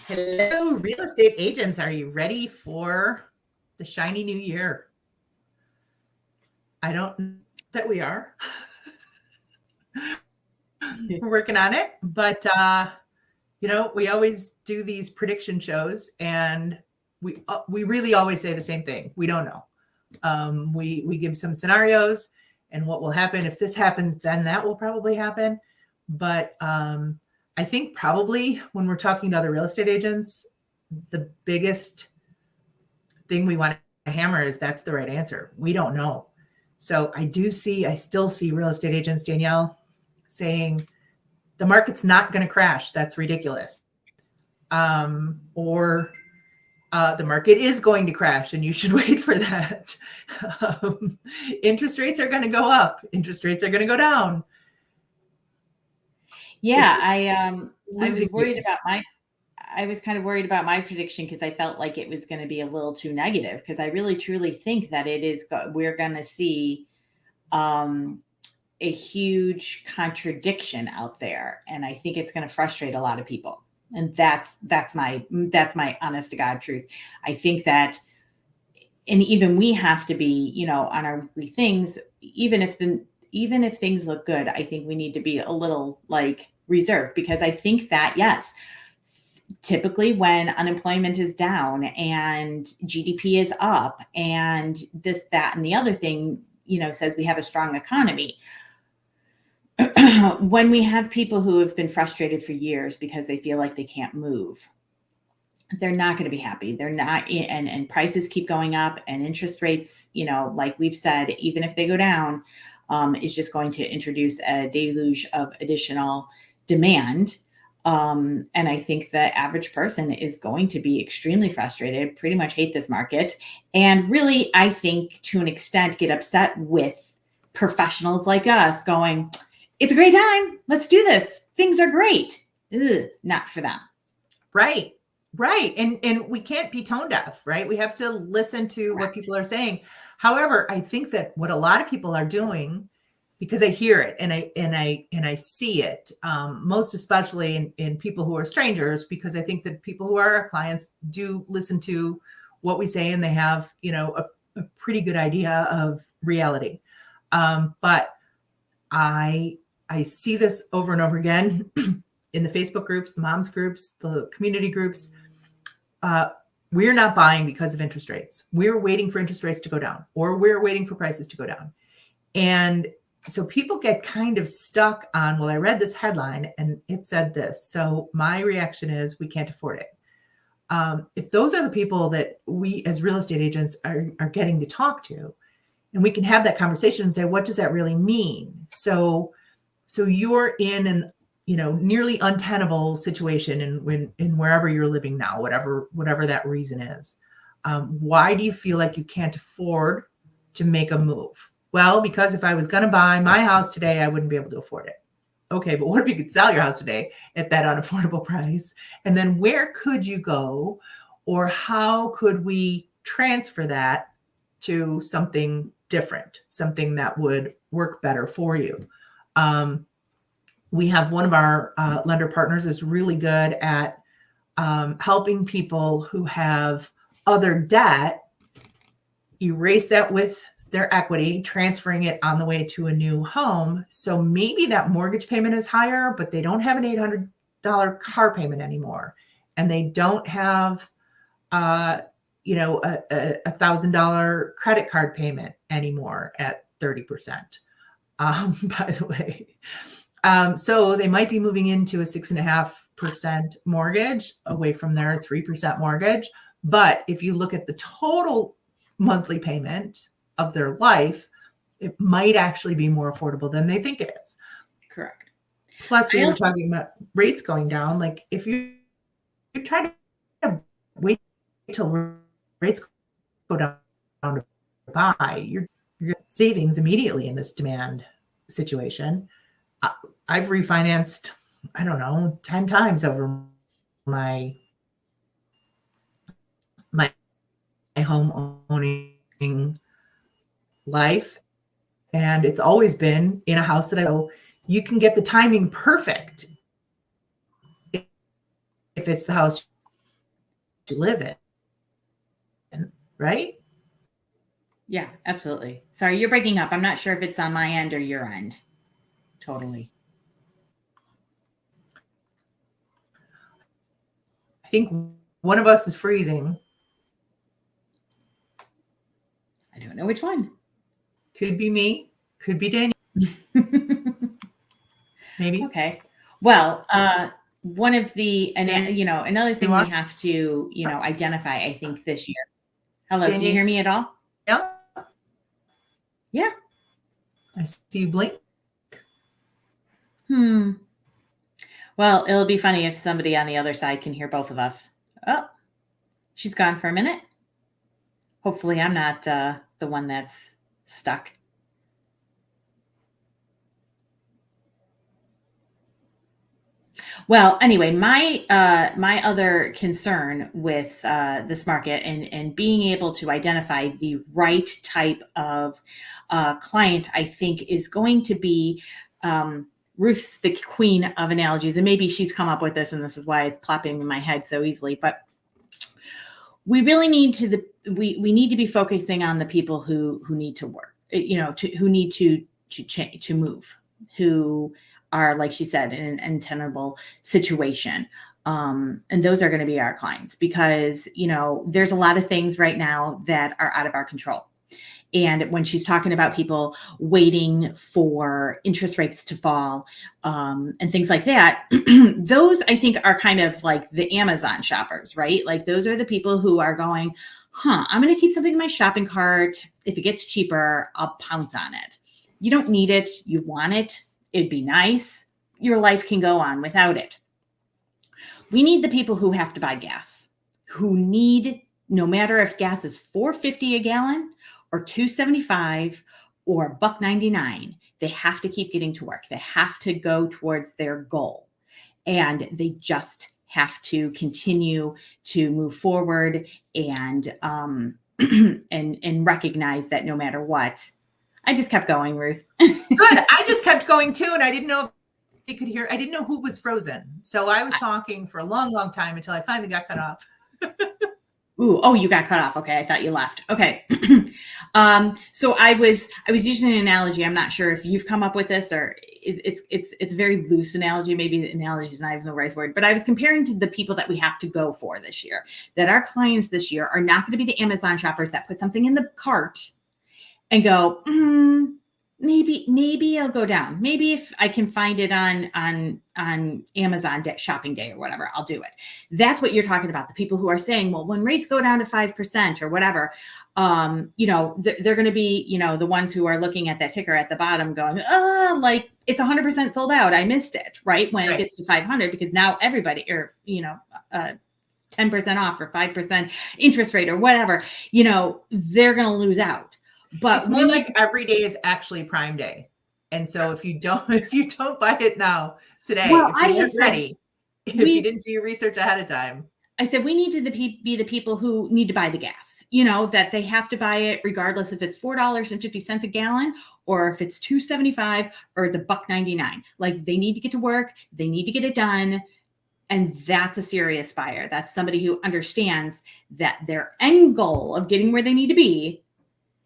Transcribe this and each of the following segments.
Hello, real estate agents. Are you ready for the shiny new year? I don't know that we are. We're working on it, but we always do these prediction shows, and we really always say the same thing. We don't know. We give some scenarios, and what will happen if this happens, then that will probably happen. But I think probably when we're talking to other real estate agents, the biggest thing we want to hammer is that's the right answer. We don't know. So I still see real estate agents, Danielle, saying the market's not going to crash. That's ridiculous. Or the market is going to crash and you should wait for that. Interest rates are going to go up. Interest rates are going to go down. Yeah, I was kind of worried about my prediction because I felt like it was going to be a little too negative, because I really truly think that we're going to see a huge contradiction out there, and I think it's going to frustrate a lot of people. And that's my honest to God truth. I think that, and even we have to be, on our weekly things, even if things look good, I think we need to be a little reserved, because I think that, yes, typically when unemployment is down and GDP is up and this, that, and the other thing, says we have a strong economy. When we have people who have been frustrated for years because they feel like they can't move, they're not going to be happy. They're not, and prices keep going up, and interest rates, like we've said, even if they go down, is just going to introduce a deluge of additional demand. And I think the average person is going to be extremely frustrated, pretty much hate this market. And really, I think to an extent, get upset with professionals like us going, it's a great time. Let's do this. Things are great. Ugh, not for them. Right. And we can't be tone deaf, right? We have to listen to what people are saying. However, I think that what a lot of people are doing, because I hear it and I see it, most especially in people who are strangers, because I think that people who are our clients do listen to what we say, and they have, a pretty good idea of reality. But I see this over and over again in the Facebook groups, the moms groups, the community groups. We're not buying because of interest rates. We're waiting for interest rates to go down, or we're waiting for prices to go down. And so people get kind of stuck on, well, I read this headline and it said this, so my reaction is we can't afford it. If those are the people that we as real estate agents are getting to talk to, and we can have that conversation and say, what does that really mean? So you're in an nearly untenable situation in wherever you're living now, whatever that reason is. Why do you feel like you can't afford to make a move? Well, because if I was going to buy my house today, I wouldn't be able to afford it. Okay, but what if you could sell your house today at that unaffordable price? And then where could you go, or how could we transfer that to something different, something that would work better for you? We have one of our lender partners is really good at helping people who have other debt erase that with their equity, transferring it on the way to a new home. So maybe that mortgage payment is higher, but they don't have an $800 car payment anymore, and they don't have a $1,000 credit card payment anymore at 30%. By the way. So they might be moving into a 6.5% mortgage away from their 3% mortgage. But if you look at the total monthly payment of their life, it might actually be more affordable than they think it is. Correct. Plus, we were talking about rates going down. Like if you try to wait till rates go down to buy, you're getting savings immediately in this demand situation. I've refinanced, 10 times over my home owning life. And it's always been in a house that you can get the timing perfect if it's the house you live in, right? Yeah, absolutely. Sorry, you're breaking up. I'm not sure if it's on my end or your end. Totally. I think one of us is freezing. I don't know which one. Could be me, could be Daniel, maybe. Okay. Well, one of the, Daniel, another thing we have to, identify, I think this year. Hello, can you hear me at all? Yeah. I see you blink. Well, it'll be funny if somebody on the other side can hear both of us. Oh, she's gone for a minute. Hopefully I'm not the one that's stuck. Well, anyway, my other concern with this market and being able to identify the right type of client, I think, is going to be Ruth's the queen of analogies, and maybe she's come up with this, and this is why it's plopping in my head so easily. But we really need to we need to be focusing on the people who need to work, who need to change, to move, who are, like she said, in an untenable situation. And those are going to be our clients because, there's a lot of things right now that are out of our control. And when she's talking about people waiting for interest rates to fall and things like that, those I think are kind of like the Amazon shoppers, right? Like those are the people who are going, I'm going to keep something in my shopping cart. If it gets cheaper, I'll pounce on it. You don't need it. You want it. It'd be nice. Your life can go on without it. We need the people who have to buy gas, who need, no matter if gas is $4.50 a gallon or $2.75 or $1.99, they have to keep getting to work. They have to go towards their goal, and they just have to continue to move forward and and recognize that no matter what. I just kept going, Ruth. Good. I just kept going too, and I didn't know if you could hear. I didn't know who was frozen, so I was talking for a long, long time until I finally got cut off. You got cut off. Okay, I thought you left. Okay. So I was using an analogy. I'm not sure if you've come up with this or it's a very loose analogy. Maybe the analogy is not even the right word, but I was comparing to the people that we have to go for this year, that our clients this year are not going to be the Amazon shoppers that put something in the cart and go, maybe I'll go down. Maybe if I can find it on Amazon shopping day or whatever, I'll do it. That's what you're talking about. The people who are saying, well, when rates go down to 5% or whatever, they're going to be, the ones who are looking at that ticker at the bottom going, like it's 100% sold out. I missed it. Right. When it gets to 500, because now everybody, or, 10% off or 5% interest rate or whatever, they're going to lose out. But it's more like every day is actually Prime Day. And so if you don't buy it now, today, if you didn't do your research ahead of time. I said, we need to be the people who need to buy the gas, that they have to buy it regardless if it's $4.50 a gallon or if it's $2.75 or it's $1.99. Like they need to get to work. They need to get it done. And that's a serious buyer. That's somebody who understands that their end goal of getting where they need to be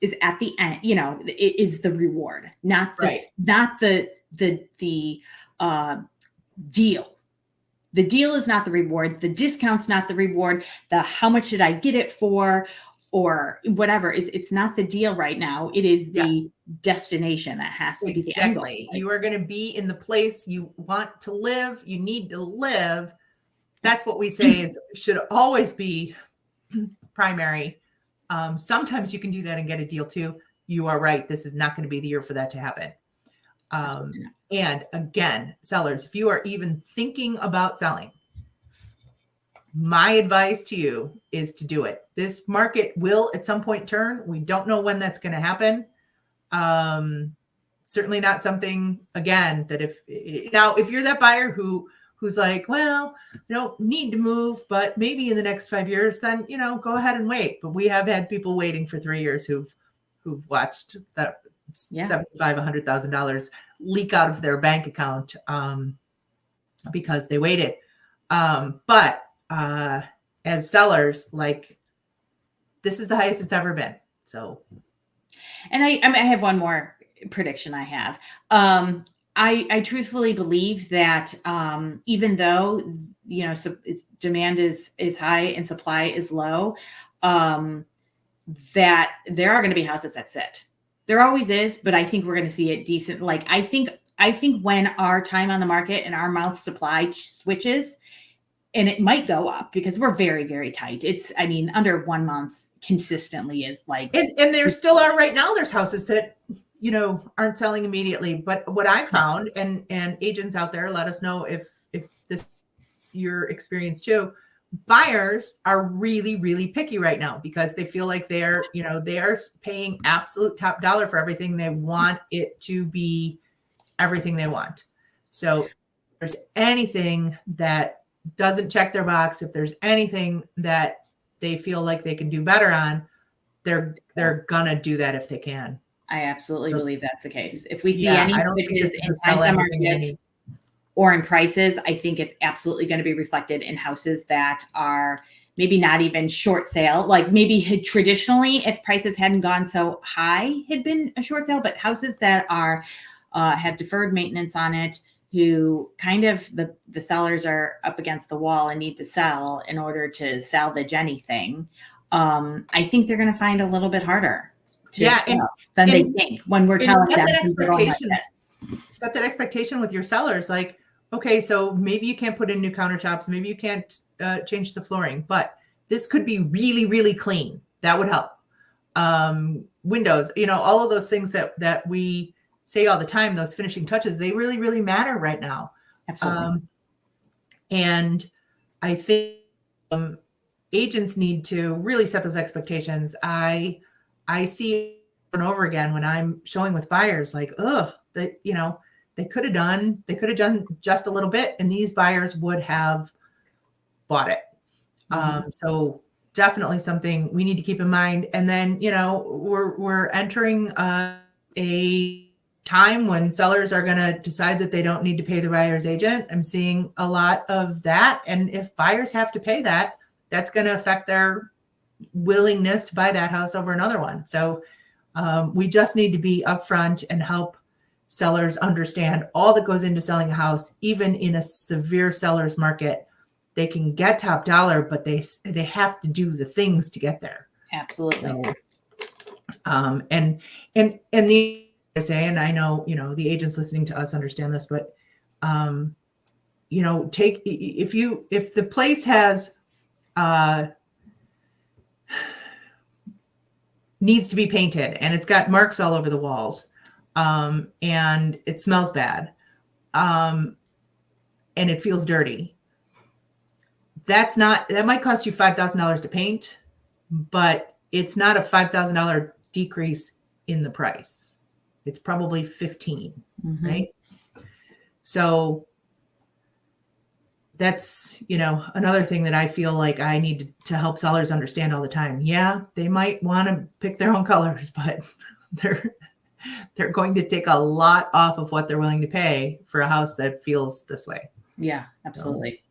is at the end, it is the reward, not the deal. The deal is not the reward. The discount's not the reward. The how much did I get it for or whatever. It's not the deal right now. It is the destination that has to be the end goal. You are going to be in the place you want to live. You need to live. That's what we say is should always be primary. Sometimes you can do that and get a deal too. You are right. This is not going to be the year for that to happen. And again, sellers, if you are even thinking about selling, my advice to you is to do it. This market will at some point turn. We don't know when that's going to happen. Certainly not something, again, that if you're that buyer who's like, well, I don't need to move, but maybe in the next 5 years, then, go ahead and wait. But we have had people waiting for 3 years who've watched that $75,000, $100,000 leak out of their bank account because they waited. But as sellers, like this is the highest it's ever been. So, and I mean, I have one more prediction I have. I truthfully believe that even though, you know, so demand is high and supply is low, that there are going to be houses that sit. There always is, but I think we're going to see it decent. Like I think when our time on the market and our month supply switches, and it might go up because we're very, very tight. It's, I mean, under 1 month consistently is like, and there still are right now. There's houses that, you know, aren't selling immediately. But what I found, and agents out there, let us know if this is your experience too. Buyers are really, really picky right now because they feel like they're, you know, they are paying absolute top dollar for everything. They want it to be everything they want. So if there's anything that doesn't check their box, if there's anything that they feel like they can do better on, they're gonna do that if they can. I absolutely believe that's the case. If we see Yeah, any I don't think switches this in is a sell time everything you market need. or in prices, I think it's absolutely going to be reflected in houses that are maybe not even short sale. Like maybe traditionally, if prices hadn't gone so high, had been a short sale, but houses that are have deferred maintenance on it, who kind of the sellers are up against the wall and need to sell in order to salvage anything. I think they're going to find a little bit harder to sell than they think when we're telling them we're going like this. Set that expectation with your sellers. Like, okay, so maybe you can't put in new countertops, maybe you can't change the flooring, but this could be really, really clean. That would help. Windows, you know, all of those things that we say all the time, those finishing touches, they really, really matter right now. Absolutely. And I think agents need to really set those expectations. I see over and over again when I'm showing with buyers, like, that, you know, they could have done just a little bit, and these buyers would have bought it. Mm-hmm. So definitely something we need to keep in mind. And then, you know, we're entering a time when sellers are going to decide that they don't need to pay the buyer's agent. I'm seeing a lot of that. And if buyers have to pay that, that's going to affect their willingness to buy that house over another one. So we just need to be upfront and help sellers understand all that goes into selling a house. Even in a severe seller's market, they can get top dollar, but they have to do the things to get there. Absolutely. So, and the I say, and I know, you know, the agents listening to us understand this, but you know, if the place has needs to be painted and it's got marks all over the walls, and it smells bad, and it feels dirty, that might cost you $5,000 to paint, but it's not a $5,000 decrease in the price. It's probably 15, Mm-hmm. right? So that's, you know, another thing that I feel like I need to help sellers understand all the time. Yeah, they might want to pick their own colors, but they're going to take a lot off of what they're willing to pay for a house that feels this way. Yeah, absolutely.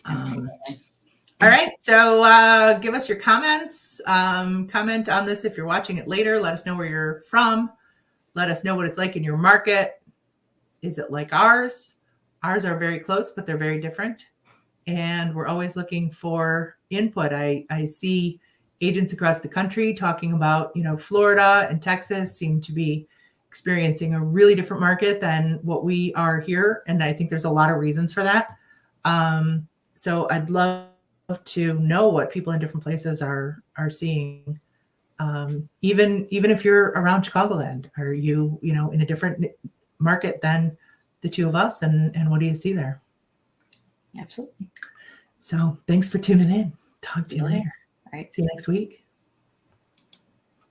All right. So give us your comments. Comment on this if you're watching it later. Let us know where you're from. Let us know what it's like in your market. Is it like ours? Ours are very close, but they're very different. And we're always looking for input. I see agents across the country talking about, you know, Florida and Texas seem to be experiencing a really different market than what we are here. And I think there's a lot of reasons for that. So I'd love to know what people in different places are seeing. Even if you're around Chicagoland, are you know, in a different market than the two of us, and what do you see there? Absolutely. So thanks for tuning in. Talk to you later. All right. See you next week.